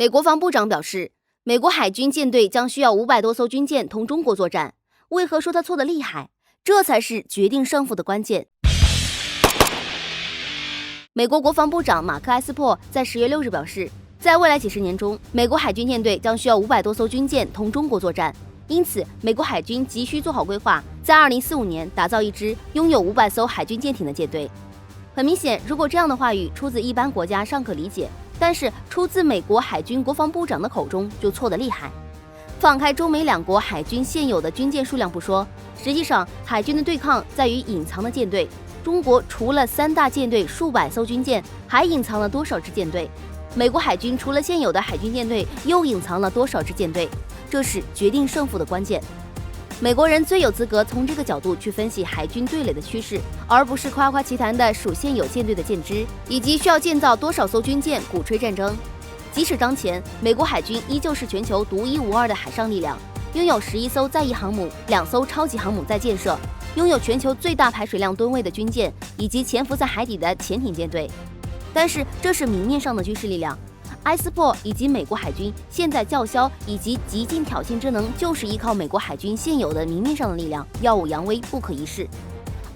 美国防部长表示，美国海军舰队将需要500多艘军舰同中国作战。为何说他错得厉害？这才是决定胜负的关键。美国国防部长马克·埃斯珀在10月6日表示，在未来几十年中，美国海军舰队将需要500多艘军舰同中国作战，因此，美国海军急需做好规划，在2045年打造一支拥有500艘海军舰艇的舰队。很明显，如果这样的话语出自一般国家尚可理解，但是出自美国海军国防部长的口中就错得厉害。放开中美两国海军现有的军舰数量不说，实际上海军的对抗在于隐藏的舰队。中国除了3大舰队数百艘军舰，还隐藏了多少支舰队？美国海军除了现有的海军舰队，又隐藏了多少支舰队？这是决定胜负的关键。美国人最有资格从这个角度去分析海军对垒的趋势，而不是夸夸其谈的数现有舰队的舰只，以及需要建造多少艘军舰鼓吹战争。即使当前，美国海军依旧是全球独一无二的海上力量，拥有11艘在役航母、2艘超级航母在建设，拥有全球最大排水量吨位的军舰，以及潜伏在海底的潜艇舰队。但是这是明面上的军事力量。埃斯珀以及美国海军现在叫嚣以及极尽挑衅之能，就是依靠美国海军现有的明面上的力量，耀武扬威，不可一世。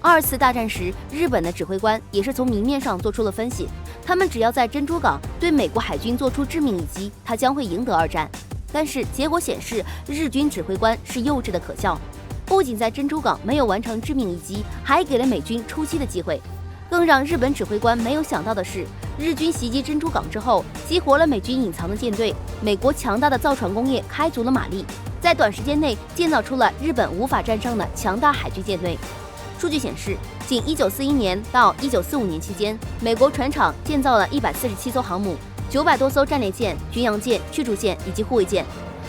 2次大战时，日本的指挥官也是从明面上做出了分析，他们只要在珍珠港对美国海军做出致命一击，他将会赢得2战。但是结果显示，日军指挥官是幼稚的可笑，不仅在珍珠港没有完成致命一击，还给了美军出击的机会。更让日本指挥官没有想到的是，日军袭击珍珠港之后，激活了美军隐藏的舰队，美国强大的造船工业开足了马力，在短时间内建造出了日本无法战胜的强大海军舰队。数据显示，仅1941年到1945年期间，美国船厂建造了147艘航母、900多艘战列舰、巡洋舰、驱逐舰以及护卫舰。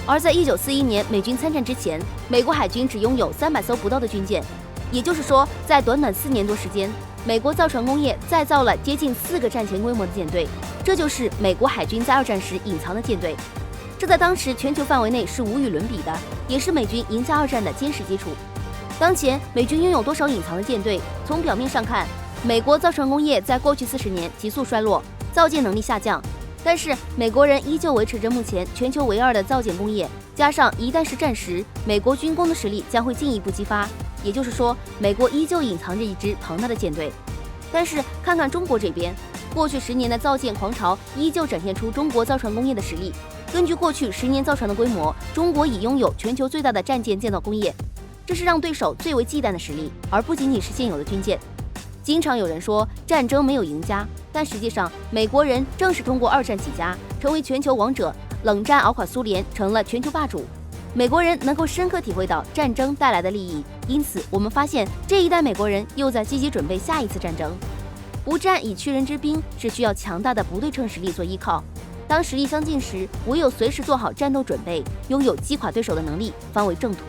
而在1941年美军参战之前，美国海军只拥有300艘不到的军舰。也就是说，在短短4年多时间，美国造船工业再造了接近4个战前规模的舰队，这就是美国海军在2战时隐藏的舰队。这在当时全球范围内是无与伦比的，也是美军赢下2战的坚实基础。当前美军拥有多少隐藏的舰队？从表面上看，美国造船工业在过去40年急速衰落，造舰能力下降，但是美国人依旧维持着目前全球唯2的造舰工业，加上一旦是战时，美国军工的实力将会进一步激发。也就是说，美国依旧隐藏着一支庞大的舰队。但是看看中国这边，过去10年的造舰狂潮依旧展现出中国造船工业的实力。根据过去10年造船的规模，中国已拥有全球最大的战舰建造工业，这是让对手最为忌惮的实力，而不仅仅是现有的军舰。经常有人说战争没有赢家，但实际上美国人正是通过2战起家，成为全球王者，冷战熬垮苏联，成了全球霸主。美国人能够深刻体会到战争带来的利益，因此我们发现这一代美国人又在积极准备下一次战争。不战以屈人之兵是需要强大的不对称实力做依靠，当实力相近时，唯有随时做好战斗准备，拥有击垮对手的能力，方为正途。